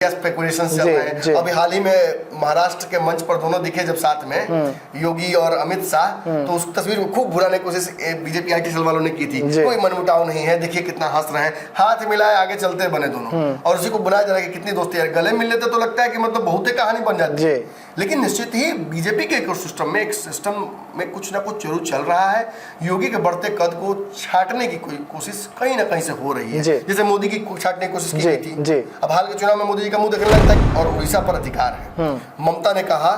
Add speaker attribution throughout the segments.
Speaker 1: Speculation चल रहे हैं। अभी हाल ही में महाराष्ट्र के मंच पर दोनों दिखे जब साथ में, योगी और अमित शाह, तो उस तस्वीर को खूब बुलाने की कोशिश बीजेपी IT सेल वालों ने की थी। कोई मनमुटाव नहीं है, देखिए कितना हंस रहे हैं, हाथ मिलाए आगे चलते बने दोनों, और उसी को बुलाया जा रहा है कि कितनी दोस्ती है। गले मिल लेते तो लगता है कि मतलब बहुत ही कहानी बन जाती है। लेकिन निश्चित ही बीजेपी के इकोसिस्टम में, एक सिस्टम में कुछ ना कुछ जरूर चल रहा है। योगी के बढ़ते कद को छाटने की कोई कोशिश कहीं ना कहीं से हो रही है, जैसे मोदी की छाटने की कोशिश की गई थी। अब हाल के चुनाव में मोदी जी का मुंह देखने लगता है और उड़ीसा पर अधिकार है। ममता ने कहा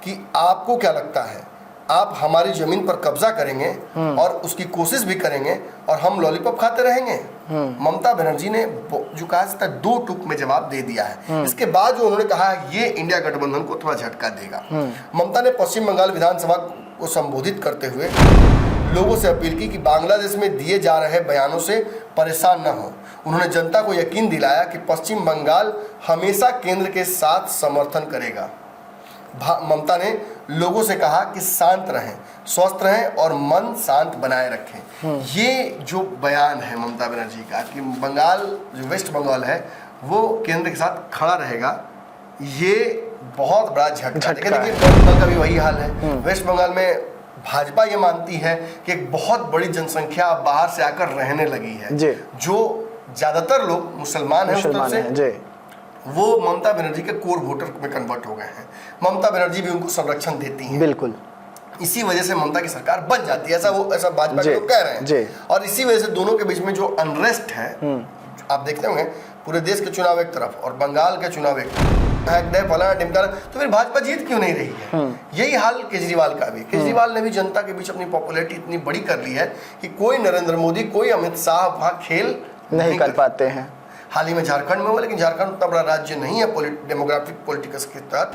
Speaker 1: कि आपको क्या लगता है, आप हमारी जमीन पर कब्जा करेंगे और उसकी कोशिश भी करेंगे और हम लॉलीपॉप खाते रहेंगे। ममता बनर्जी ने जो कहा था 2 टूक में जवाब दे दिया है। इसके बाद जो उन्होंने कहा ये इंडिया गठबंधन को थोड़ा झटका देगा। ममता ने पश्चिम बंगाल विधानसभा को संबोधित करते हुए लोगों से अपील की कि बांग्लादेश में दिए जा रहे बयानों से परेशान न हो। उन्होंने जनता को यकीन दिलाया कि पश्चिम बंगाल हमेशा केंद्र के साथ समर्थन करेगा। ममता ने लोगों से कहा कि शांत रहें, स्वस्थ रहें और मन शांत बनाए रखें। ये जो बयान है ममता बनर्जी का कि बंगाल, जो वेस्ट बंगाल है, वो केंद्र के साथ खड़ा रहेगा, ये बहुत बड़ा झटका है। देखिए वेस्ट बंगाल का भी वही हाल है। वेस्ट बंगाल में भाजपा ये मानती है कि एक बहुत बड़ी जनसंख्या बाहर से आकर रहने लगी है, जो ज्यादातर लोग मुसलमान हैं उस तरफ से, वो ममता बनर्जी के कोर वोटर में कन्वर्ट हो गए हैं। ममता बनर्जी भी उनको संरक्षण देती हैं।
Speaker 2: बिल्कुल,
Speaker 1: इसी वजह से ममता की सरकार बन जाती है, ऐसा भाजपा के लोग कह रहे हैं। और इसी वजह से दोनों के बीच में जो अनरेस्ट है, आप देखते होंगे पूरे देश के चुनाव एक तरफ और बंगाल के चुनाव एक तरफ, तो फिर भाजपा जीत क्यों नहीं रही है? यही हाल केजरीवाल का भी। केजरीवाल ने भी जनता के बीच अपनी पॉपुलैरिटी इतनी बड़ी कर ली है कि कोई नरेंद्र मोदी, कोई अमित शाह वहाँ खेल
Speaker 2: नहीं कर पाते हैं।
Speaker 1: हाल ही में झारखंड में हुआ, लेकिन झारखंड उतना बड़ा राज्य नहीं है डेमोग्राफिक पॉलिटिक्स के तहत।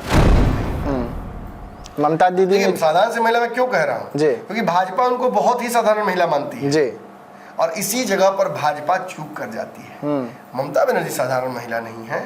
Speaker 2: ममता दीदी ने
Speaker 1: साधारण से महिला मैं क्यों कह रहा हूँ, क्योंकि भाजपा उनको बहुत ही साधारण महिला मानती है और इसी जगह पर भाजपा चूक कर जाती है। ममता बनर्जी साधारण महिला नहीं है,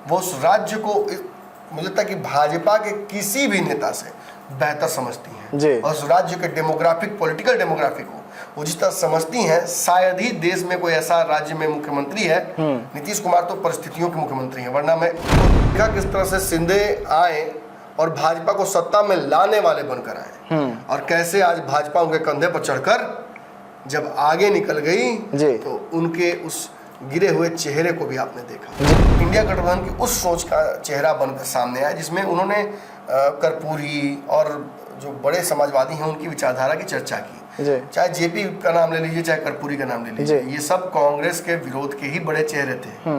Speaker 1: वो उस राज्य को, मुझे लगता है कि भाजपा के किसी भी नेता से बेहतर समझती हैं और उस राज्य के डेमोग्राफिक, पॉलिटिकल डेमोग्राफिक को वो जिस तरह समझती हैं, शायद ही देश में कोई ऐसा राज्य में मुख्यमंत्री है। नीतीश कुमार तो परिस्थितियों के मुख्यमंत्री हैं, वरना मैं देखा किस तरह से शिंदे आए और भाजपा को सत्ता में लाने वाले बनकर आए, और कैसे आज भाजपा उनके कंधे पर चढ़कर जब आगे निकल गई तो उनके उस गिरे हुए चेहरे को भी आपने देखा। इंडिया गठबंधन की उस सोच का चेहरा बनकर सामने आया जिसमें उन्होंने कर्पूरी और जो बड़े समाजवादी हैं उनकी विचारधारा की चर्चा की। चाहे जेपी का नाम ले लीजिए, चाहे कर्पूरी का नाम ले लीजिए, ये सब कांग्रेस के विरोध के ही बड़े चेहरे थे।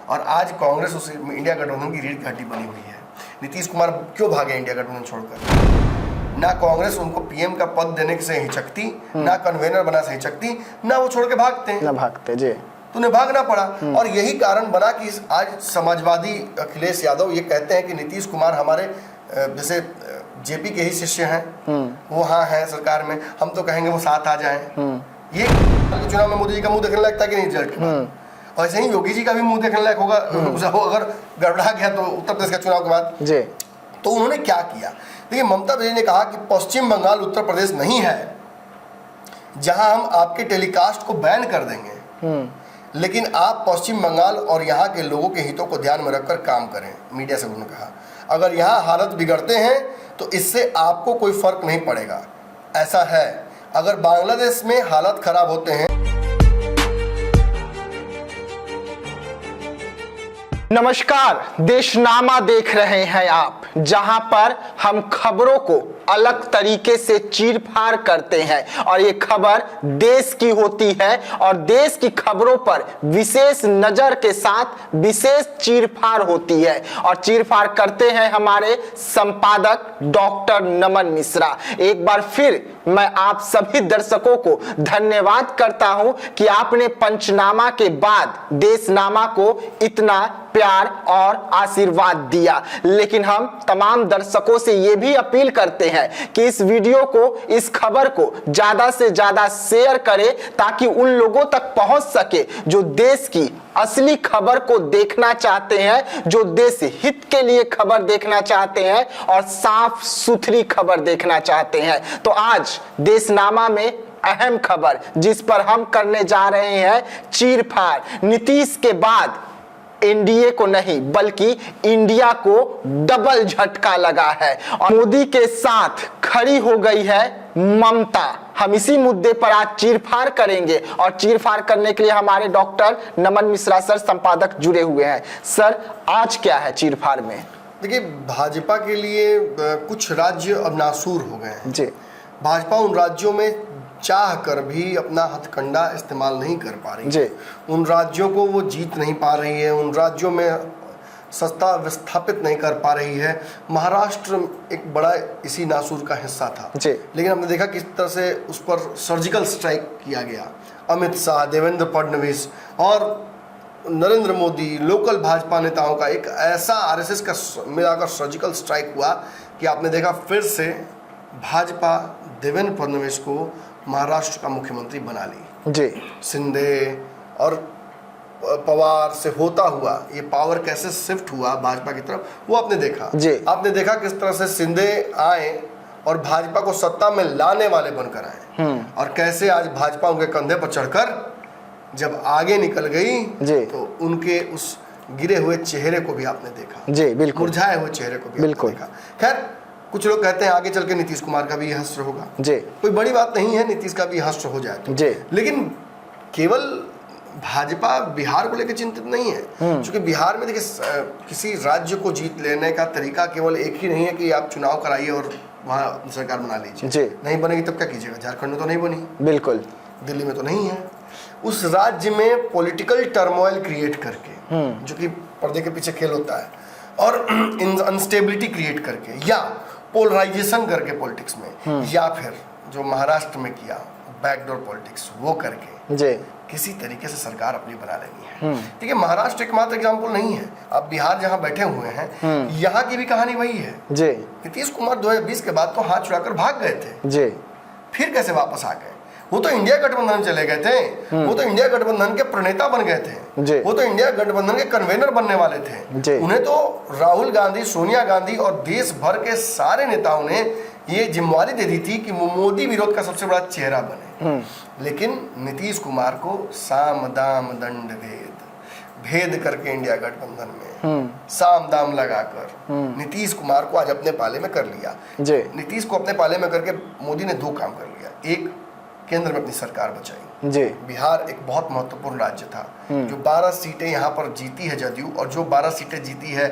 Speaker 1: और आज कांग्रेस उस इंडिया गठबंधन की रीढ़ की हड्डी बनी हुई है। नीतीश कुमार क्यों भागे इंडिया गठबंधन छोड़कर? ना कांग्रेस उनको PM का पद देने से हिचकती, ना कन्वेनर बना से हिचकती, ना वो छोड़ के भागते तो उन्हें भागना पड़ा। और यही कारण बना कि आज समाजवादी अखिलेश यादव ये कहते हैं कि नीतीश कुमार हमारे जैसे जेपी के ही शिष्य हैं, वो हाँ है सरकार में, हम तो कहेंगे वो साथ आ जाएं। ये चुनाव में मोदी जी का मुंह देखने लगता है कि नहीं रिजल्ट के बाद, और ऐसे ही योगी जी का भी मुंह देखने लायक होगा अगर गड़बड़ा गया तो उत्तर प्रदेश का चुनाव के बाद। तो उन्होंने क्या किया? देखिए, ममता बनर्जी ने कहा कि पश्चिम बंगाल उत्तर प्रदेश नहीं है जहां हम आपके टेलीकास्ट को बैन कर देंगे, लेकिन आप पश्चिम बंगाल और यहाँ के लोगों के हितों को ध्यान में रखकर काम करें। मीडिया से उन्होंने कहा अगर यहाँ हालत बिगड़ते हैं तो इससे आपको कोई फर्क नहीं पड़ेगा। ऐसा है, अगर बांग्लादेश में हालत खराब होते हैं।
Speaker 2: नमस्कार, देशनामा देख रहे हैं आप, जहां पर हम खबरों को अलग तरीके से चीर-फाड़ करते हैं और ये खबर देश की होती है और देश की खबरों पर विशेष नजर के साथ विशेष चीर-फाड़ होती है और चीर-फाड़ करते हैं हमारे संपादक डॉक्टर नमन मिश्रा। एक बार फिर मैं आप सभी दर्शकों को धन्यवाद करता हूं कि आपने पंचनामा के बाद देशनामा को इतना प्यार और आशीर्वाद दिया। लेकिन हम तमाम दर्शकों से यह भी अपील करते हैं कि इस वीडियो को, इस खबर को ज्यादा से ज्यादा शेयर करें ताकि उन लोगों तक पहुंच सके जो देश की असली खबर को देखना चाहते हैं, जो देश हित के लिए खबर देखना चाहते हैं और साफ सुथरी खबर देखना चाहते हैं। तो आज देशनामा में अहम खबर जिस पर हम करने जा रहे हैं चीर-फाड़, नीतीश के बाद एनडीए को नहीं बल्कि इंडिया को डबल झटका लगा है और मोदी के साथ खड़ी हो गई है ममता। हम इसी मुद्दे पर आज चीरफाड़ करेंगे और चीरफाड़ करने के लिए हमारे डॉक्टर नमन मिश्रा सर संपादक जुड़े हुए हैं। सर आज क्या है चीरफाड़ में?
Speaker 1: देखिए, भाजपा के लिए कुछ राज्य अब नासूर हो गए हैं
Speaker 2: जी।
Speaker 1: भाजपा उन राज्यों में चाह कर भी अपना हथकंडा इस्तेमाल नहीं कर पा रही
Speaker 2: जी।
Speaker 1: उन राज्यों को वो जीत नहीं पा रही है, उन राज्यों में सत्ता विस्थापित नहीं कर पा रही है। महाराष्ट्र एक बड़ा इसी नासूर का हिस्सा था
Speaker 2: जी।
Speaker 1: लेकिन हमने देखा किस तरह से उस पर सर्जिकल स्ट्राइक किया गया। अमित शाह, देवेंद्र फडणवीस और नरेंद्र मोदी, लोकल भाजपा नेताओं का एक ऐसा आरएसएस का मिलाकर सर्जिकल स्ट्राइक हुआ कि आपने देखा फिर से भाजपा देवेंद्र फडणवीस को महाराष्ट्र का मुख्यमंत्री बना ली।
Speaker 2: जी।
Speaker 1: शिंदे और पवार से होता हुआ ये पावर कैसे शिफ्ट हुआ भाजपा की तरफ, वो आपने देखा।
Speaker 2: जी।
Speaker 1: आपने देखा किस तरह से शिंदे आए और भाजपा को सत्ता में लाने वाले बनकर आए और कैसे आज भाजपा उनके कंधे पर चढ़कर जब आगे निकल गई तो उनके उस गिरे हुए चेहरे को भी आपने देखा।
Speaker 2: जी बिल्कुल।
Speaker 1: मुरझाए हुए चेहरे को भी आपने देखा। खैर, कुछ लोग कहते हैं आगे चल के नीतीश कुमार का भी हश्र होगा।
Speaker 2: जी।
Speaker 1: कोई बड़ी बात नहीं है नीतीश का भी हश्र हो जाए तो।
Speaker 2: जी।
Speaker 1: लेकिन केवल भाजपा बिहार को लेकर चिंतित नहीं है क्योंकि बिहार में देखिए किसी राज्य को जीत लेने का तरीका केवल एक ही नहीं है कि आप चुनाव कराइए और वहाँ सरकार बना लीजिए।
Speaker 2: जी।
Speaker 1: नहीं बनेगी तब क्या कीजिएगा? झारखंड में तो नहीं बनी,
Speaker 2: बिल्कुल,
Speaker 1: दिल्ली में तो नहीं है। उस राज्य में पॉलिटिकल टर्मोइल क्रिएट करके जो कि पर्दे के पीछे खेल होता है और अनस्टेबिलिटी क्रिएट करके या पोलराइजेशन करके पॉलिटिक्स में या फिर जो महाराष्ट्र में किया बैकडोर पॉलिटिक्स वो करके
Speaker 2: जी
Speaker 1: किसी तरीके से सरकार अपनी बना लेनी है। ठीक है, महाराष्ट्र एकमात्र एग्जाम्पल नहीं है। अब बिहार जहां बैठे हुए हैं यहाँ की भी कहानी वही है।
Speaker 2: जी।
Speaker 1: नीतीश कुमार 2020 के बाद तो हाथ छुड़ाकर भाग गए थे।
Speaker 2: जी।
Speaker 1: फिर कैसे वापस आ गए? वो तो इंडिया गठबंधन चले गए थे, वो तो इंडिया गठबंधन के प्रणेता बन गए थे, वो तो इंडिया गठबंधन के कन्वेनर बनने वाले थे। उन्हें तो राहुल गांधी, सोनिया गांधी और देश भर के सारे नेताओं ने ये जिम्मेवारी दे दी थी कि वो मोदी विरोध का सबसे बड़ा चेहरा बने। लेकिन नीतीश कुमार को साम दाम दंड भेद करके इंडिया गठबंधन में साम दाम लगाकर नीतीश कुमार को आज अपने पाले में कर लिया। नीतीश को अपने पाले में करके मोदी ने दो काम कर लिया। एक, केंद्र में अपनी सरकार बचाई। जी। बिहार एक बहुत महत्वपूर्ण राज्य था जो 12 सीटें यहाँ पर जीती है जदयू और जो 12 सीटें जीती है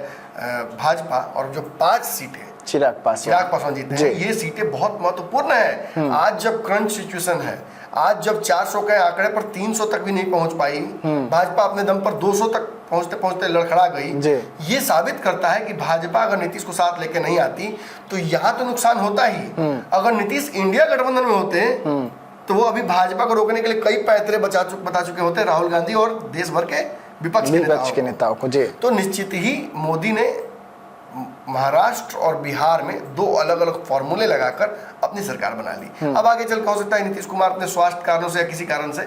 Speaker 1: भाजपा और जो 5 सीटें चिराग पासवान जीते हैं, ये सीटें बहुत महत्वपूर्ण है। आज जब क्रंच सिचुएशन है, आज जब 400 के आंकड़े पर 300 तक भी नहीं पहुंच पाई, भाजपा अपने दम पर 200 तक पहुंचते पहुंचते लड़खड़ा गई। ये साबित करता है कि भाजपा अगर नीतीश को साथ लेके नहीं आती तो यहाँ तो नुकसान होता ही। अगर नीतीश इंडिया गठबंधन में होते तो वो अभी भाजपा को रोकने के लिए कई पैतरे बता चुके होते राहुल गांधी और देश भर के विपक्ष के नेताओं को। तो निश्चित ही मोदी ने महाराष्ट्र और बिहार में दो अलग अलग फॉर्मूले लगाकर अपनी सरकार बना ली। अब आगे चल हो सकता है नीतीश कुमार अपने स्वास्थ्य कारणों से या किसी कारण से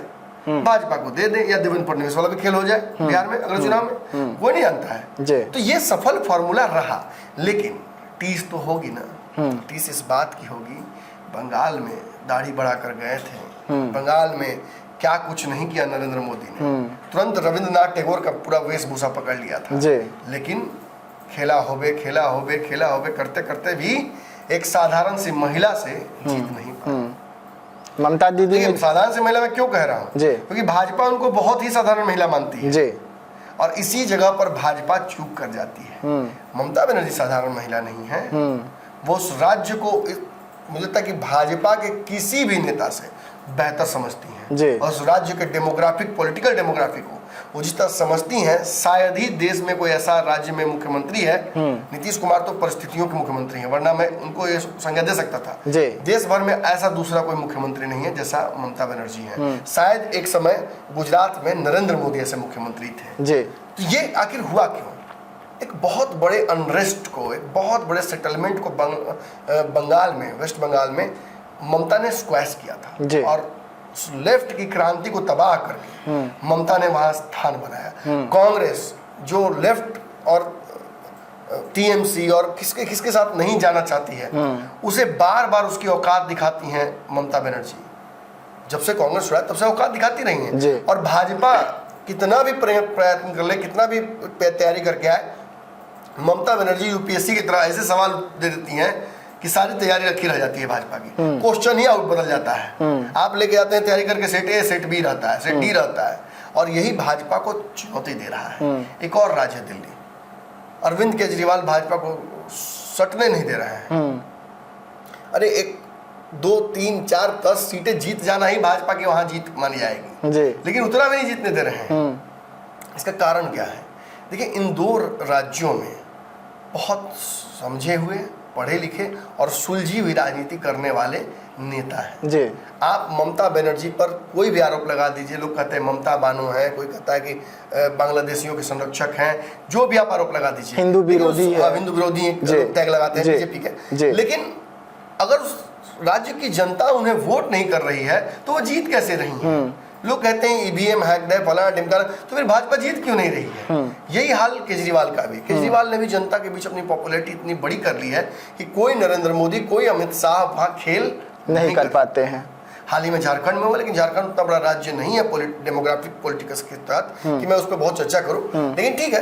Speaker 1: भाजपा को दे दे या देवेंद्र फडणवीस वाला भी खेल हो जाए बिहार में अगले चुनाव में, कोई नहीं जानता है। तो ये सफल फॉर्मूला रहा, लेकिन टीस तो होगी ना। टीस इस बात की होगी, बंगाल में दाढ़ी बढ़ाकर गए थे, बंगाल में क्या कुछ नहीं किया नरेंद्र मोदी ने, तुरंत रविंद्रनाथ टैगोर का पूरा वेशभूषा पकड़ लिया था। लेकिन खेला होबे करते करते भी एक साधारण सी महिला से जीत नहीं पाई। ममता दीदी ने साधारण सी महिला मैं क्यों कह रहा हूँ, क्योंकि भाजपा उनको बहुत ही साधारण महिला मानती है और इसी जगह पर भाजपा चूक कर जाती है। ममता बनर्जी साधारण महिला नहीं है, वो उस राज्य को मुझे लगता है कि भाजपा के किसी भी नेता से बेहतर समझती हैं और उस राज्य के डेमोग्राफिक पॉलिटिकल डेमोग्राफी को वो जिस तरह समझती हैं, शायद ही देश में कोई ऐसा राज्य में मुख्यमंत्री है। नीतीश कुमार तो परिस्थितियों के मुख्यमंत्री हैं, वरना मैं उनको ये संज्ञा दे सकता था। देश भर में ऐसा दूसरा कोई मुख्यमंत्री नहीं है जैसा ममता बनर्जी है। शायद एक समय गुजरात में नरेंद्र मोदी ऐसे मुख्यमंत्री थे। तो ये आखिर हुआ क्यों? एक बहुत बड़े अनरेस्ट को, एक बहुत बड़े सेटलमेंट को बंगाल में, वेस्ट बंगाल में ममता ने स्क्वैश किया था और लेफ्ट की क्रांति को तबाह करके ममता ने वहां स्थान बनाया। कांग्रेस जो लेफ्ट और टीएमसी और किसके साथ नहीं जाना चाहती है, उसे बार बार उसकी औकात दिखाती हैं ममता बनर्जी। जब से कांग्रेस हुआ तब से औकात दिखाती रही हैं और भाजपा कितना भी प्रयत्न कर ले, कितना भी तैयारी करके आए, ममता बनर्जी यूपीएससी की तरह ऐसे सवाल दे देती हैं कि सारी तैयारी रखी रह जाती है भाजपा की। क्वेश्चन ही आउट बदल जाता है। आप लेके आते हैं तैयारी करके, सेट ए सेट बी रहता है, सेट डी रहता है, और यही भाजपा को चुनौती दे रहा है। एक और राज्य है दिल्ली, अरविंद केजरीवाल भाजपा को सटने नहीं दे रहे हैं। अरे 1 2 3 4 10 सीटें जीत जाना ही भाजपा की वहां जीत मानी जाएगी जी। लेकिन उतना भी नहीं जीतने दे रहे हैं। इसका कारण क्या है? देखिए, इन 2 राज्यों में बहुत समझे हुए, पढ़े लिखे और सुलझी हुई राजनीति करने वाले नेता हैं जी। आप ममता बनर्जी पर कोई भी आरोप लगा दीजिए, लोग कहते हैं ममता बानो है, कोई कहता है कि बांग्लादेशियों के संरक्षक हैं, जो भी आप आरोप लगा दीजिए,
Speaker 2: हिंदू विरोधी
Speaker 1: टैग लगाते हैं बीजेपी के। लेकिन अगर उस राज्य की जनता उन्हें वोट नहीं कर रही है तो वो जीत कैसे रही है? लोग कहते हैं ईवीएम हैक्ड है, फलाना ढिमकाना, तो फिर भाजपा जीत क्यों नहीं रही है? यही हाल केजरीवाल का भी। केजरीवाल ने भी जनता के बीच अपनी पॉपुलैरिटी इतनी बड़ी कर ली है कि कोई नरेंद्र मोदी, कोई अमित शाह वहां खेल
Speaker 2: नहीं कर पाते हैं।
Speaker 1: हाल ही में झारखंड में हुआ, लेकिन झारखंड उतना बड़ा राज्य नहीं है डेमोग्राफिक पॉलिटिक्स के तहत कि मैं उस पर बहुत चर्चा करूं। लेकिन ठीक है,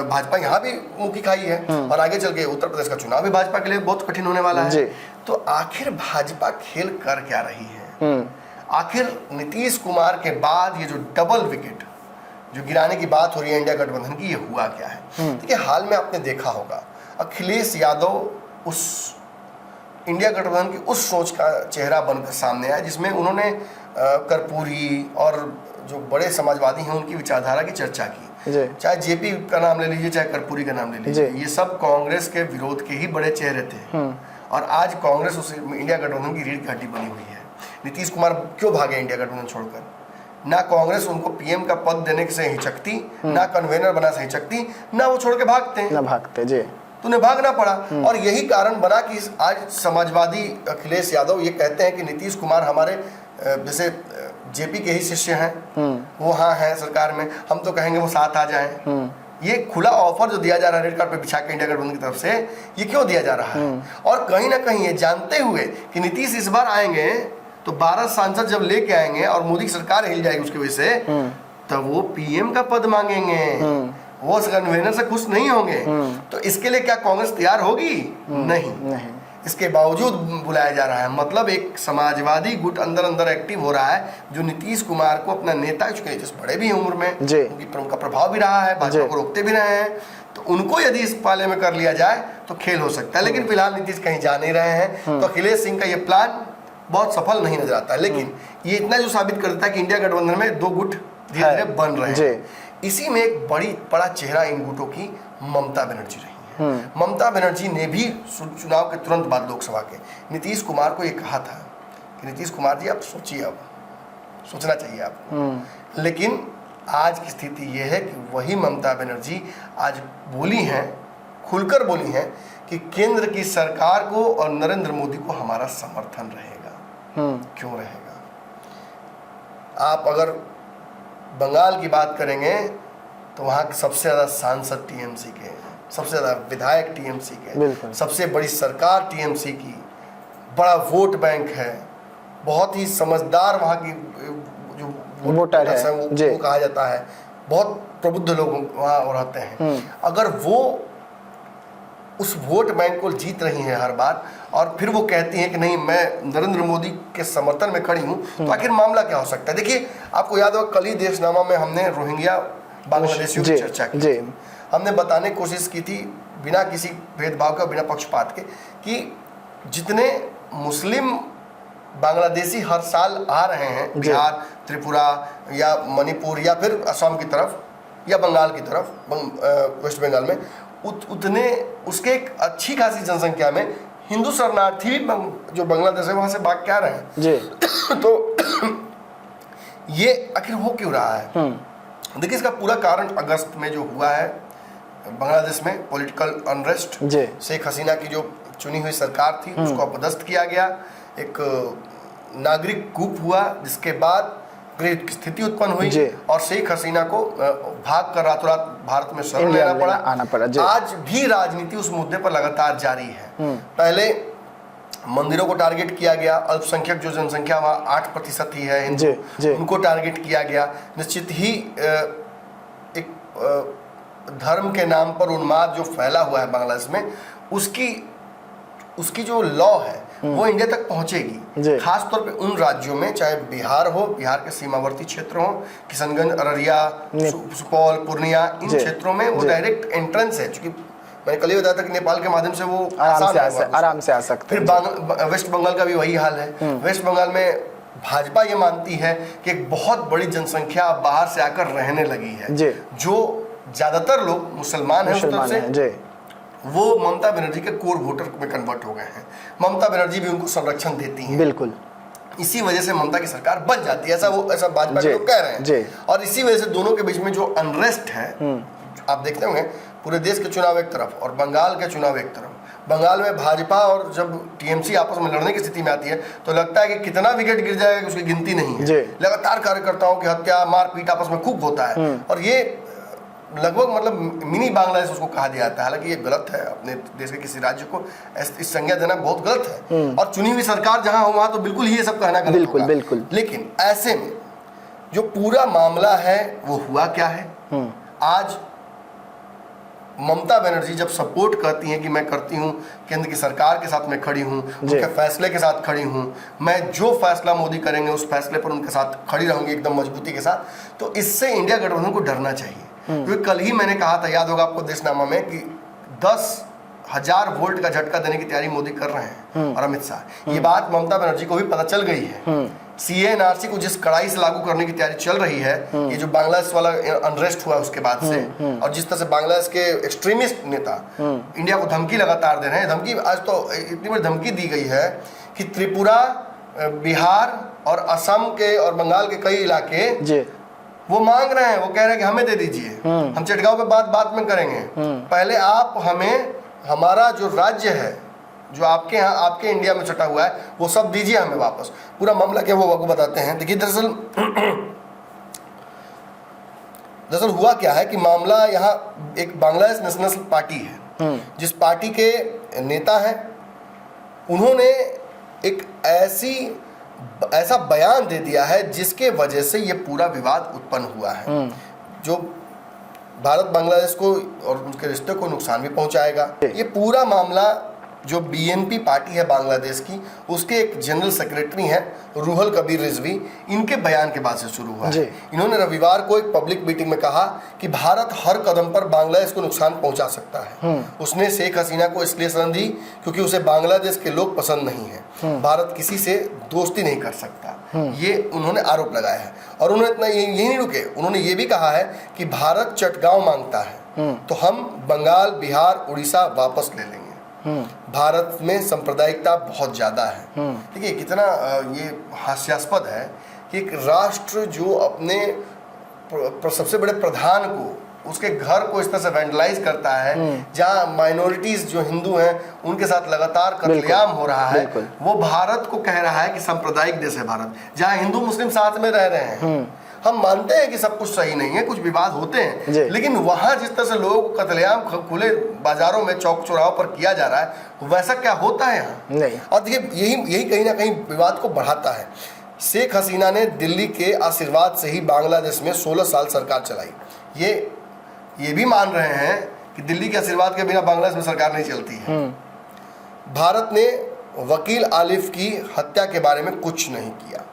Speaker 1: भाजपा यहाँ भी मुंह की खाई है, और आगे चल के उत्तर प्रदेश का चुनाव भी भाजपा के लिए बहुत कठिन होने वाला है। तो आखिर भाजपा खेल कर क्या रही है? आखिर नीतीश कुमार के बाद ये जो डबल विकेट जो गिराने की बात हो रही है इंडिया गठबंधन की, ये हुआ क्या है? देखिए, हाल में आपने देखा होगा अखिलेश यादव उस इंडिया गठबंधन की उस सोच का चेहरा बनकर सामने आया जिसमें उन्होंने कर्पूरी और जो बड़े समाजवादी हैं उनकी विचारधारा की चर्चा की। चाहे जेपी का नाम ले लीजिए, चाहे कर्पूरी का नाम ले लीजिए, ये सब कांग्रेस के विरोध के ही बड़े चेहरे थे। और आज कांग्रेस उस इंडिया गठबंधन की रीढ़ की हड्डी बनी हुई है। नीतीश कुमार क्यों भागे इंडिया गठबंधन छोड़कर? ना कांग्रेस उनको पीएम का पद देने से हिचकती, ना कन्वेनर बना से हिचकती, ना वो छोड़ के भागते जी। तो उन्हें भागना पड़ा, और यही कारण बना कि आज समाजवादी अखिलेश यादव ये कहते हैं कि नीतीश कुमार हमारे जैसे जेपी के ही शिष्य हैं, वो हाँ हैं सरकार में, हम तो कहेंगे वो साथ आ जाएं। ये खुला ऑफर जो दिया जा रहा है रेड कार्ड पे बिछा के इंडिया गठबंधन की तरफ से, ये क्यों दिया जा रहा है? और कहीं ना कहीं ये जानते हुए कि नीतीश इस बार आएंगे तो 12 सांसद जब लेके आएंगे और मोदी की सरकार हिल जाएगी उसकी वजह से, तब वो पीएम का पद मांगेंगे, वो कन्वेनर से खुश नहीं होंगे। तो इसके लिए क्या कांग्रेस तैयार होगी? नहीं। इसके बावजूद बुलाया जा रहा है। मतलब एक समाजवादी गुट अंदर अंदर एक्टिव हो रहा है, जो नीतीश कुमार को अपना नेता, चुके बड़े भी हैं उम्र में, उनका प्रभाव भी रहा है, भाजपा को रोकते भी रहे हैं, तो उनको यदि इस पाले में कर लिया जाए तो खेल हो सकता है। लेकिन फिलहाल नीतीश कहीं जा नहीं रहे हैं, तो अखिलेश सिंह का ये प्लान बहुत सफल नहीं नजर आता है। लेकिन ये इतना जो साबित करता है कि इंडिया गठबंधन में 2 गुट धीरे धीरे बन रहे हैं। इसी में एक बड़ा चेहरा इन गुटों की ममता बनर्जी रही है। ममता बनर्जी ने भी चुनाव के तुरंत बाद लोकसभा के नीतीश कुमार को ये कहा था कि नीतीश कुमार जी आप सोचिए, अब सोचना चाहिए आपको। लेकिन आज की स्थिति ये है कि वही ममता बनर्जी आज बोली हैं, खुलकर बोली हैं कि केंद्र की सरकार को और नरेंद्र मोदी को हमारा समर्थन रहेगा। क्यों रहेगा? आप अगर बंगाल की बात करेंगे तो वहाँ के सबसे ज़्यादा सांसद टीएमसी के, सबसे ज़्यादा विधायक टीएमसी के, सबसे बड़ी सरकार टीएमसी की, बड़ा वोट बैंक है, बहुत ही समझदार वहाँ की जो वोटर है वो कहा जाता है, बहुत प्रबुद्ध लोग वहाँ रहते हैं। अगर वो उस वोट बैंक को जीत रही हैं हर बार, और फिर वो कहती हैं कि नहीं मैं नरेंद्र मोदी के समर्थन में खड़ी हूँ, तो आखिर मामला क्या हो सकता है? देखिए, आपको याद होगा कल ही देशनामा में हमने रोहिंग्या बांग्लादेशियों की चर्चा की। हमने बताने की कोशिश की थी बिना किसी भेदभाव का, बिना पक्षपात के, कि जितने मुस्लिम बांग्लादेशी हर साल आ रहे हैं बिहार, त्रिपुरा या मणिपुर या फिर असम की तरफ या बंगाल की तरफ, वेस्ट बंगाल में, उतने उसके एक अच्छी खासी जनसंख्या में हिंदू शरणार्थी जो बांग्लादेश है वहां से भाग के आ रहे हैं जी। तो ये आखिर हो क्यों रहा है? देखिए, इसका पूरा कारण अगस्त में जो हुआ है बांग्लादेश में पॉलिटिकल अनरेस्ट, शेख हसीना की जो चुनी हुई सरकार थी उसको अपदस्थ किया गया, एक नागरिक कूप हुआ, जिसके बाद स्थिति उत्पन्न हुई और शेख हसीना को भाग कर रातों रात भारत में शरण आना पड़ा। आज भी राजनीति उस मुद्दे पर लगातार जारी है। पहले मंदिरों को टारगेट किया गया, अल्पसंख्यक जो जनसंख्या वहाँ 8% ही है हिंदू, उनको टारगेट किया गया। निश्चित ही धर्म के नाम पर उन्माद जो फैला हुआ है बांग्लादेश में, उसकी जो लॉ है वो इंडिया तक पहुंचेगी। खास तौर पे उन राज्यों में, चाहे बिहार हो, बिहार के सीमावर्ती क्षेत्र हो, किशनगंज, अररिया, सुपौल, पूर्णिया, इन क्षेत्रों में वो डायरेक्ट एंट्रेंस है। क्योंकि मैंने कल ही बताया था कि नेपाल के माध्यम से वो
Speaker 2: आराम से आ सकते हैं।
Speaker 1: फिर वेस्ट बंगाल का भी वही हाल है। वेस्ट बंगाल में भाजपा ये मानती है कि एक बहुत बड़ी जनसंख्या बाहर से आकर रहने लगी है, जो ज्यादातर लोग मुसलमान हैं उस तरफ से, वो ममता बनर्जी के कोर वोटर में कन्वर्ट हो गए हैं। ममता बनर्जी भी उनको संरक्षण देती हैं।
Speaker 2: बिल्कुल।
Speaker 1: इसी वजह से ममता की सरकार बन जाती है, ऐसा भाजपा के लोग कह रहे हैं। और इसी वजह से दोनों के बीच में जो अनरेस्ट है, आप देखते होंगे पूरे देश के चुनाव एक तरफ और बंगाल के चुनाव एक तरफ। बंगाल में भाजपा और जब टीएमसी आपस में लड़ने की स्थिति में आती है तो लगता है कि कितना विकेट गिर जाएगा उसकी गिनती नहीं है। लगातार कार्यकर्ताओं की हत्या, मारपीट आपस में खूब होता है, और ये लगभग मतलब मिनी बांग्लादेश उसको कहा जाता है। हालांकि ये गलत है, अपने देश के किसी राज्य को इस संज्ञा देना बहुत गलत है, और चुनी हुई सरकार जहां हो वहां तो बिल्कुल ही ये सब कहना गलत होगा। बिल्कुल। लेकिन ऐसे में जो पूरा मामला है वो हुआ क्या है, आज ममता बनर्जी जब सपोर्ट करती हैं कि मैं करती हूं, केंद्र की सरकार के साथ मैं खड़ी हूं, उनके फैसले के साथ खड़ी हूं, मैं जो फैसला मोदी करेंगे उस फैसले पर उनके साथ खड़ी रहूंगी एकदम मजबूती के साथ, तो इससे इंडिया गठबंधन को डरना चाहिए। क्योंकि कल ही मैंने कहा था, याद होगा आपको देशनामा में, कि 10,000 वोल्ट का झटका देने की तैयारी मोदी कर रहे हैं और अमित शाह। ये बात ममता बनर्जी को भी पता चल गई है। CA/NRC को जिस कड़ाई से लागू करने की तैयारी चल रही है, ये जो बांग्लादेश वाला अनरेस्ट हुआ उसके बाद से, और जिस तरह से बांग्लादेश के एक्सट्रीमिस्ट नेता इंडिया को धमकी लगातार दे रहे हैं। धमकी आज तो इतनी बड़ी धमकी दी गई है कि त्रिपुरा, बिहार और असम के और बंगाल के कई इलाके वो मांग रहे हैं, वो कह रहे हैं कि हमें दे दीजिए, हम चटगांव पे बात में करेंगे, पहले आप हमें हमारा जो राज्य है, जो आपके यहाँ आपके इंडिया में छटा हुआ है, वो सब दीजिए हमें वापस। पूरा मामला क्या वो आपको बताते हैं। देखिए दरअसल हुआ क्या है कि मामला यहाँ एक बांग्लादेश नेशनल पार्टी है, जिस पार्टी के नेता हैं, उन्होंने एक ऐसा बयान दे दिया है जिसके वजह से ये पूरा विवाद उत्पन्न हुआ है, जो भारत बांग्लादेश को और उनके रिश्ते को नुकसान भी पहुंचाएगा। ये पूरा मामला जो BNP पार्टी है बांग्लादेश की, उसके एक जनरल सेक्रेटरी हैं रूहुल कबीर रिजवी, इनके बयान के बाद से शुरू हुआ है। इन्होंने रविवार को एक पब्लिक मीटिंग में कहा कि भारत हर कदम पर बांग्लादेश को नुकसान पहुंचा सकता है। उसने शेख हसीना को इसलिए शरण दी क्योंकि उसे बांग्लादेश के लोग पसंद नहीं है। भारत किसी से दोस्ती नहीं कर सकता, ये उन्होंने आरोप लगाया है। और उन्होंने इतना यही नहीं रुके, उन्होंने ये भी कहा है कि भारत चटगांव मांगता है तो हम बंगाल, बिहार, उड़ीसा वापस ले लेंगे। भारत में सांप्रदायिकता बहुत ज्यादा है। देखिए कितना ये हास्यास्पद है कि एक राष्ट्र जो अपने सबसे बड़े प्रधान को, उसके घर को इस तरह से वैंडलाइज करता है, जहाँ माइनॉरिटीज जो हिंदू हैं उनके साथ लगातार कत्लेआम हो रहा है, वो भारत को कह रहा है कि सांप्रदायिक देश है भारत, जहाँ हिंदू मुस्लिम साथ में रह रहे हैं। हम मानते हैं कि सब कुछ सही नहीं है, कुछ विवाद होते हैं, लेकिन वहां जिस तरह से लोगों को कत्लेआम खुले बाजारों में, चौक चौराहों पर किया जा रहा है, वैसा क्या होता है यहाँ नहीं। और देखिए यही कहीं ना कहीं विवाद को बढ़ाता है। शेख हसीना ने दिल्ली के आशीर्वाद से ही बांग्लादेश में 16 साल सरकार चलाई। ये भी मान रहे हैं कि दिल्ली के आशीर्वाद के बिना बांग्लादेश में सरकार नहीं चलती है। भारत ने वकील आलिफ की हत्या के बारे में कुछ नहीं किया।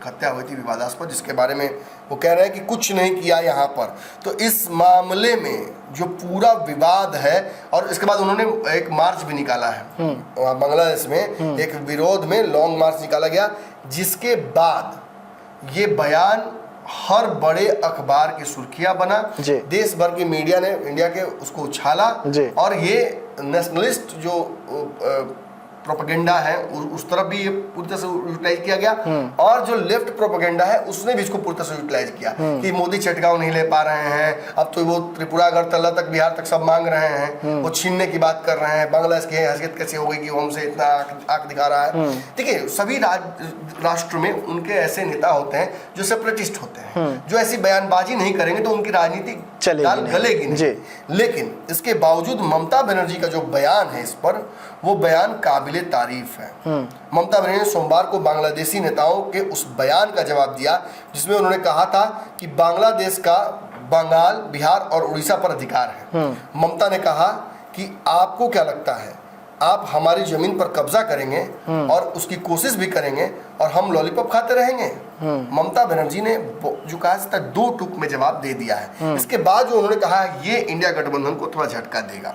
Speaker 1: हत्या हुई थी विवादास्पद, जिसके बारे में वो कह रहे हैं कि कुछ नहीं किया यहाँ पर। तो इस मामले में जो पूरा विवाद है, और इसके बाद उन्होंने एक मार्च भी निकाला है बांग्लादेश में, एक विरोध में लॉन्ग मार्च निकाला गया, जिसके बाद ये बयान हर बड़े अखबार की सुर्खियां बना, देश भर की मीडिया ने इंडिया के उसको उछाला, और ये नेशनलिस्ट जो प्रोपेगेंडा है उस तरफ भी ये पूरी तरह से यूटिलाइज किया गया, और जो लेफ्ट प्रोपेगेंडा है उसने भी इसको पूरी तरह से यूटिलाइज किया कि मोदी चटगांव नहीं ले पा रहे हैं, अब तो वो त्रिपुरा, अगरतला तक, बिहार तक सब मांग रहे हैं, वो छीनने की बात कर रहे हैं, बांग्लादेश की हैसियत कैसे हो गई कि वो हमसे इतना आंख दिखा रहा है। देखिए सभी राष्ट्र में उनके ऐसे नेता होते हैं जो सेपरेटिस्ट होते हैं, जो ऐसी बयानबाजी नहीं करेंगे तो उनकी राजनीति गलेगी नहीं। लेकिन इसके बावजूद ममता बनर्जी का जो बयान है इस पर, वो बयान काबिले तारीफ है। ममता बनर्जी ने सोमवार को बांग्लादेशी नेताओं के उस बयान का जवाब दिया जिसमें उन्होंने कहा था कि बांग्लादेश का बंगाल, बिहार और उड़ीसा पर अधिकार है। ममता ने कहा कि आपको क्या लगता है, आप हमारी जमीन पर कब्जा करेंगे और उसकी कोशिश भी करेंगे और हम लॉलीपॉप खाते रहेंगे? ममता बनर्जी ने जो कहा था 2 टूक में जवाब दे दिया है। इसके बाद जो उन्होंने कहा ये इंडिया गठबंधन को थोड़ा झटका देगा।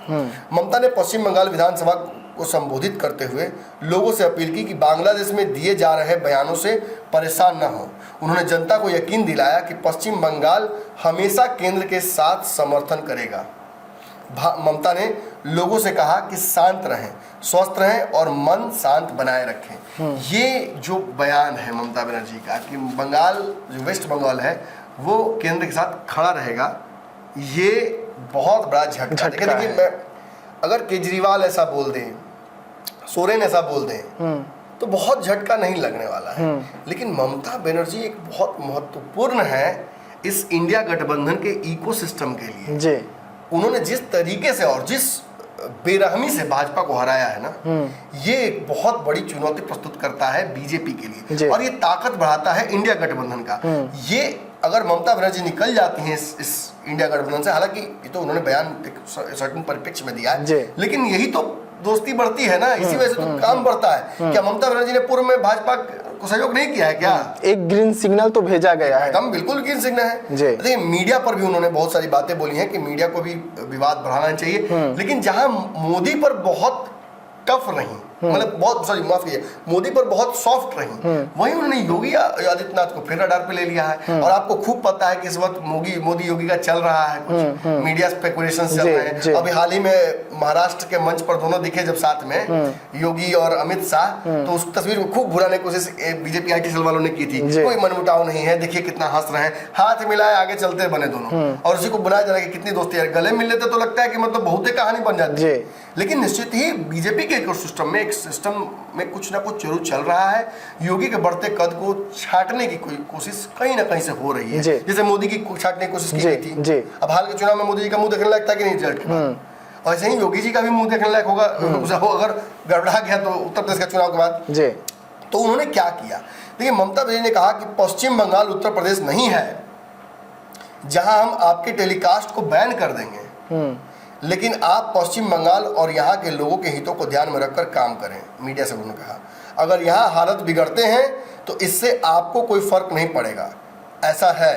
Speaker 1: ममता ने पश्चिम बंगाल विधानसभा को संबोधित करते हुए लोगों से अपील की कि बांग्लादेश में दिए जा रहे बयानों से परेशान न हो। उन्होंने जनता को यकीन दिलाया कि पश्चिम बंगाल हमेशा केंद्र के साथ समर्थन करेगा। ममता ने लोगों से कहा कि शांत रहें, स्वस्थ रहें और मन शांत बनाए रखें। ये जो बयान है ममता बनर्जी का कि बंगाल, जो वेस्ट बंगाल है, वो केंद्र के साथ खड़ा रहेगा, ये बहुत बड़ा झटका है। देखिए, अगर केजरीवाल ऐसा बोल दें, सोरेन ऐसा बोल दें, तो बहुत झटका नहीं लगने वाला है। लेकिन ममता बनर्जी एक बहुत महत्वपूर्ण है इस इंडिया गठबंधन के इकोसिस्टम के लिए जी। उन्होंने जिस तरीके से और जिस बेरहमी से भाजपा को हराया है ना, ये एक बहुत बड़ी चुनौती प्रस्तुत करता है बीजेपी के लिए और ये ताकत बढ़ाता है इंडिया गठबंधन का। ये अगर ममता बनर्जी निकल जाती हैं इस इंडिया गठबंधन से, हालांकि ये तो उन्होंने बयान एक सर्टेन परिप्रेक्ष्य में दिया है, लेकिन यही तो दोस्ती बढ़ती है ना, इसी वजह से तो काम बढ़ता है। क्या ममता बनर्जी ने पूर्व में भाजपा को सहयोग नहीं किया है क्या? एक
Speaker 2: ग्रीन सिग्नल तो भेजा गया है,
Speaker 1: एकदम बिल्कुल ग्रीन सिग्नल है। देखिए, मीडिया पर भी उन्होंने बहुत सारी बातें बोली हैं कि मीडिया को भी विवाद बढ़ाना चाहिए, लेकिन जहां मोदी पर बहुत टफ रही, मतलब बहुत सॉरी माफ कीजिए, मोदी पर बहुत सॉफ्ट रही, वहीं उन्होंने योगी आदित्यनाथ को फिर रडार पे ले लिया है। और आपको खूब पता है कि इस वक्त मोदी योगी का चल रहा है, कुछ मीडिया स्पेकुलेशन चल रहे हैं। अभी हाल ही में महाराष्ट्र के मंच पर दोनों दिखे जब साथ में, योगी और अमित शाह, तो उस तस्वीर को खूब बुलाने की कोशिश बीजेपी IT सेल वालों ने की थी। कोई मनमुटाव नहीं है, देखिए कितना हंस रहे हैं, हाथ मिलाए आगे चलते बने दोनों, और उसी को बुलाया जा रहा है कि कितनी दोस्ती है। गले मिल लेते तो लगता है कि मतलब बहुत ही कहानी बन जाती है। लेकिन निश्चित ही बीजेपी के इकोसिस्टम में, एक सिस्टम में कुछ ना कुछ जरूर चल रहा है। योगी के बढ़ते कद को छाटने की कोई कोशिश कहीं ना कहीं से हो रही है, जैसे मोदी की छाटने की कोशिश की गई थी। अब हाल के चुनाव में मोदी जी का मुंह देखने लायक था कि नहीं रिजल्ट के बाद, और ऐसे ही योगी जी का भी मुंह देखने लायक होगा अगर गड़बड़ा गया तो उत्तर प्रदेश का चुनाव के बाद। तो उन्होंने क्या किया? देखिए, ममता बनर्जी ने कहा कि पश्चिम बंगाल उत्तर प्रदेश नहीं है जहां हम आपके टेलीकास्ट को बैन कर देंगे, लेकिन आप पश्चिम बंगाल और यहाँ के लोगों के हितों को ध्यान में रखकर काम करें। मीडिया से उन्होंने कहा, अगर यहाँ हालत बिगड़ते हैं तो इससे आपको कोई फर्क नहीं पड़ेगा। ऐसा है,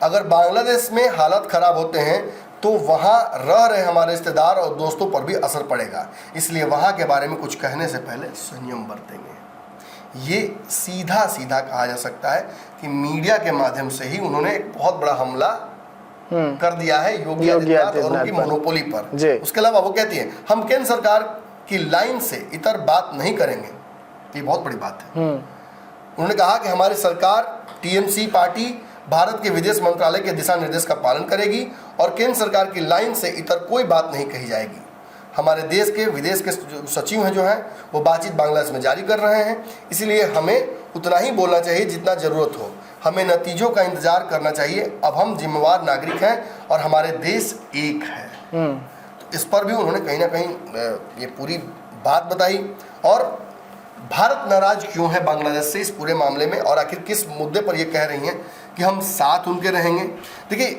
Speaker 1: अगर बांग्लादेश में हालत खराब होते हैं तो वहाँ रह रहे हमारे रिश्तेदार और दोस्तों पर भी असर पड़ेगा, इसलिए वहाँ के बारे में कुछ कहने से पहले संयम बरतेंगे। ये सीधा सीधा कहा जा सकता है कि मीडिया के माध्यम से ही उन्होंने एक बहुत बड़ा हमला कर दिया है योगी आदित्यनाथ और उनकी मोनोपोली पर। उसके अलावा वो कहती है, हम केंद्र सरकार की लाइन से इतर बात नहीं करेंगे। ये बहुत बड़ी बात है। उन्होंने कहा कि हमारी सरकार TMC पार्टी भारत के विदेश मंत्रालय के दिशा निर्देश का पालन करेगी और केंद्र सरकार की लाइन से इतर कोई बात नहीं कही जाएगी। हमारे देश के विदेश के सचिव हैं जो हैं वो बातचीत बांग्लादेश में जारी कर रहे हैं, इसलिए हमें उतना ही बोलना चाहिए जितना ज़रूरत हो। हमें नतीजों का इंतजार करना चाहिए। अब हम जिम्मेवार नागरिक हैं और हमारे देश एक है। तो इस पर भी उन्होंने कहीं ना कहीं ये पूरी बात बताई। और भारत नाराज क्यों है बांग्लादेश से इस पूरे मामले में, और आखिर किस मुद्दे पर ये कह रही हैं कि हम साथ उनके रहेंगे। देखिए,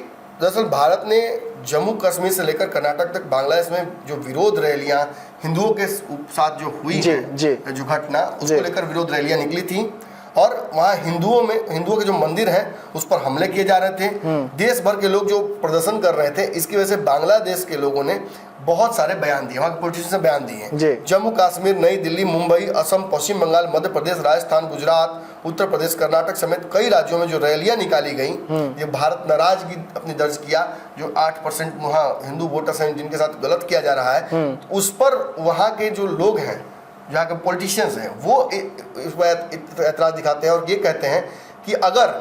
Speaker 1: दरअसल भारत ने जम्मू कश्मीर से लेकर कर्नाटक तक बांग्लादेश में जो विरोध रैलियां हिंदुओं के साथ जो हुई जो घटना, उसको लेकर विरोध रैलियां निकली थी और वहाँ हिंदुओं के जो मंदिर हैं उस पर हमले किए जा रहे थे। देश भर के लोग जो प्रदर्शन कर रहे थे, इसकी वजह से बांग्लादेश के लोगों ने बहुत सारे बयान दिए, वहाँ के पॉलिटिशियंस ने बयान दिए। जम्मू कश्मीर, नई दिल्ली, मुंबई, असम, पश्चिम बंगाल, मध्य प्रदेश, राजस्थान, गुजरात, उत्तर प्रदेश, कर्नाटक समेत कई राज्यों में जो रैलियां निकाली गई, ये भारत नाराजगी अपनी दर्ज किया। जो 8% वहाँ हिंदू वोटर्स हैं जिनके साथ गलत किया जा रहा है, उस पर वहाँ के जो लोग हैं, जहाँ के पॉलिटिशियंस हैं, वो इस पर एतराज दिखाते हैं और ये कहते हैं कि अगर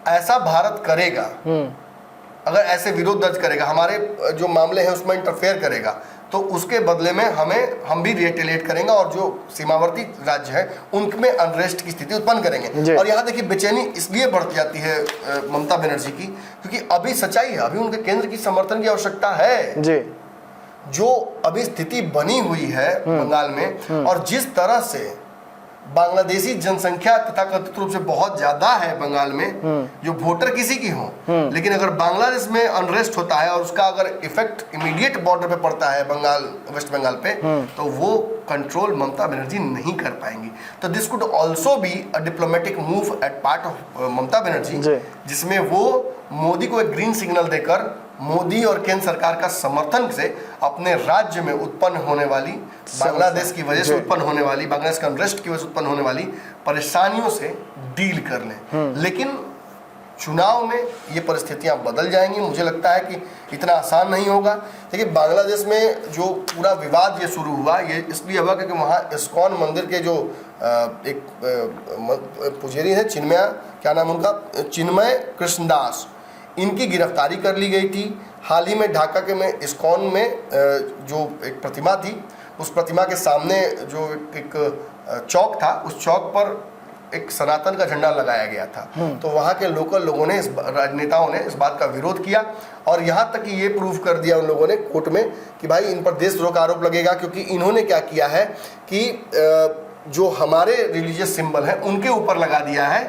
Speaker 1: ऐसा भारत करेगा, अगर ऐसे विरोध दर्ज करेगा, हमारे जो मामले हैं उसमें इंटरफेयर करेगा, तो उसके बदले में हम भी रिटेलिएट करेंगे और जो सीमावर्ती राज्य है उनमें अनरेस्ट की स्थिति उत्पन्न करेंगे। और यहाँ देखिए, बेचैनी इसलिए बढ़ जाती है ममता बनर्जी की, क्योंकि अभी सच्चाई है, अभी उनके केंद्र की समर्थन की आवश्यकता है। जो अभी स्थिति बनी हुई है बंगाल में, और जिस तरह से बांग्लादेशी जनसंख्या तथाकथित रूप से बहुत ज्यादा है बंगाल में, जो वोटर किसी की हो, लेकिन अगर बांग्लादेश में अनरेस्ट होता है और उसका अगर इफेक्ट इमीडिएट बॉर्डर पे पड़ता है बंगाल, वेस्ट बंगाल पे, तो वो कंट्रोल ममता बनर्जी नहीं कर पाएंगी। तो this could also be a diplomatic move at part of Mamata Banerjee, जिसमें वो मोदी को एक ग्रीन सिग्नल देकर मोदी और केंद्र सरकार का समर्थन से अपने राज्य में उत्पन्न होने वाली, बांग्लादेश की वजह से उत्पन्न होने वाली, बांग्लादेश का अनरेस्ट की वजह से उत्पन्न होने वाली परेशानियों से डील कर लें। लेकिन चुनाव में ये परिस्थितियां बदल जाएंगी। मुझे लगता है कि इतना आसान नहीं होगा। देखिए, बांग्लादेश में जो पूरा विवाद ये शुरू हुआ, ये इसलिए हुआ क्योंकि वहाँ इस्कॉन मंदिर के जो एक पुजारी है, चिन्मय, क्या नाम उनका, चिन्मय कृष्णदास, इनकी गिरफ्तारी कर ली गई थी। हाल ही में ढाका के में इस्कॉन में जो एक प्रतिमा थी, उस प्रतिमा के सामने जो एक चौक था, उस चौक पर एक सनातन का झंडा लगाया गया था। तो वहाँ के लोकल लोगों ने, राजनेताओं ने इस बात का विरोध किया और यहाँ तक कि ये प्रूव कर दिया उन लोगों ने कोर्ट में कि भाई इन पर देशद्रोह का आरोप लगेगा, क्योंकि इन्होंने क्या किया है कि जो हमारे रिलीजियस सिंबल है उनके ऊपर लगा दिया है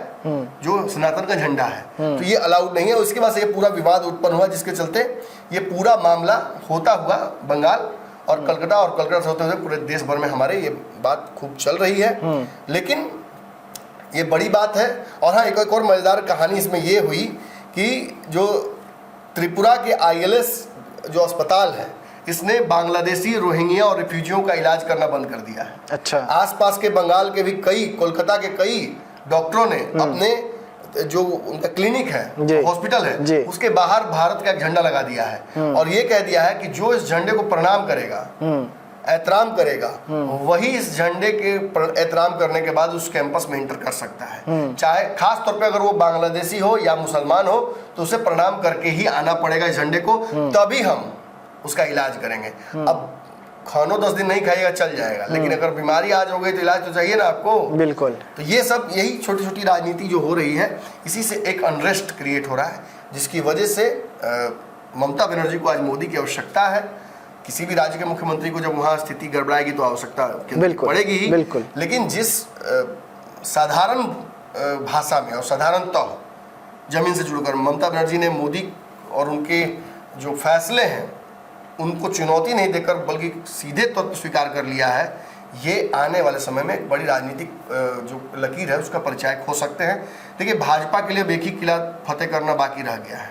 Speaker 1: जो सनातन का झंडा है, तो ये अलाउड नहीं है। उसके बाद से ये पूरा विवाद उत्पन्न हुआ, जिसके चलते ये पूरा मामला होता हुआ बंगाल और कलकत्ता, और कलकत्ता से होते हुए पूरे देश भर में हमारे ये बात खूब चल रही है। लेकिन ये बड़ी बात है। और हाँ, एक और मजेदार कहानी इसमें ये हुई कि जो त्रिपुरा के ILS जो अस्पताल है, इसने बांग्लादेशी, रोहिंग्या और रिफ्यूजियों का इलाज करना बंद कर दिया है।
Speaker 2: अच्छा।
Speaker 1: आसपास के बंगाल के भी कई, कोलकाता के कई डॉक्टरों ने अपने जो उनका क्लिनिक है, हॉस्पिटल है, उसके बाहर भारत का एक झंडा लगा दिया है और ये कह दिया है कि जो इस झंडे को प्रणाम करेगा, एहतराम करेगा, वही इस झंडे के एहतराम करने के बाद उस कैंपस में इंटर कर सकता है। चाहे खास तौर पे अगर वो बांग्लादेशी हो या मुसलमान हो, तो उसे प्रणाम करके ही आना पड़ेगा इस झंडे को, तभी हम उसका इलाज करेंगे। अब खानो 10 दिन नहीं खाइएगा, चल जाएगा, लेकिन अगर बीमारी आज हो गई तो इलाज तो चाहिए ना आपको।
Speaker 2: बिल्कुल।
Speaker 1: तो ये सब, यही छोटी छोटी राजनीति जो हो रही है, इसी से एक अनरेस्ट क्रिएट हो रहा है, जिसकी वजह से ममता बनर्जी को आज मोदी की आवश्यकता है। किसी भी राज्य के मुख्यमंत्री को जब वहाँ स्थिति गड़बड़ाएगी तो आवश्यकता पड़ेगी ही।
Speaker 2: बिल्कुल।
Speaker 1: लेकिन जिस साधारण भाषा में और साधारणतः जमीन से जुड़कर ममता बनर्जी ने मोदी और उनके जो फैसले हैं उनको चुनौती नहीं देकर बल्कि सीधे तौर पर स्वीकार कर लिया है, ये आने वाले समय में एक बड़ी राजनीतिक जो लकीर है उसका परिचायक हो सकते हैं। देखिए, भाजपा के लिए एक ही किला फतेह करना बाकी रह गया है।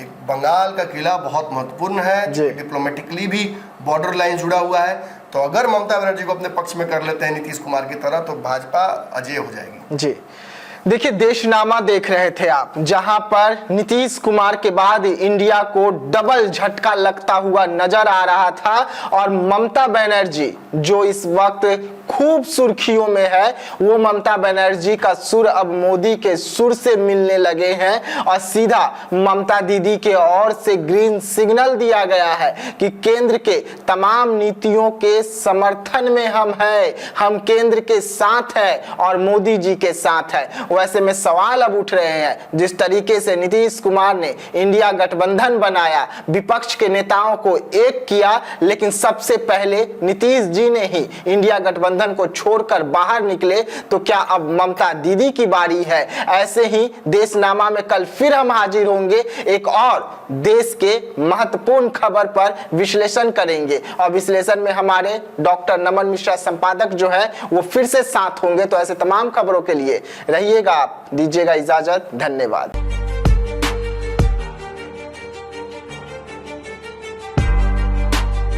Speaker 1: एक बंगाल का किला बहुत महत्वपूर्ण है, डिप्लोमेटिकली भी बॉर्डर लाइन जुड़ा हुआ है। तो अगर ममता बनर्जी को अपने पक्ष में कर लेते हैं नीतीश कुमार की तरह, तो भाजपा अजेय हो जाएगी।
Speaker 2: जी देखिए, देशनामा देख रहे थे आप, जहां पर नीतीश कुमार के बाद इंडिया को डबल झटका लगता हुआ नजर आ रहा था और ममता बनर्जी जो इस वक्त खूब सुर्खियों में है, वो ममता बनर्जी का सुर अब मोदी के सुर से मिलने लगे हैं और सीधा ममता दीदी के ओर से ग्रीन सिग्नल दिया गया है कि केंद्र के तमाम नीतियों के समर्थन में हम हैं, हम केंद्र के साथ हैं और मोदी जी के साथ हैं। वैसे में सवाल अब उठ रहे हैं, जिस तरीके से नीतीश कुमार ने इंडिया गठबंधन बनाया, विपक्ष के नेताओं को एक किया, लेकिन सबसे पहले नीतीश जी ने ही इंडिया गठबंधन को छोड़कर बाहर निकले, तो क्या अब ममता दीदी की बारी है? ऐसे ही देशनामा में कल फिर हम हाजिर होंगे, एक और देश के महत्वपूर्ण खबर पर विश्लेषण करेंगे और विश्लेषण में हमारे डॉक्टर नमन मिश्रा संपादक जो है वो फिर से साथ होंगे। तो ऐसे तमाम खबरों के लिए रहिएगा आप, दीजिएगा इजाजत, धन्यवाद।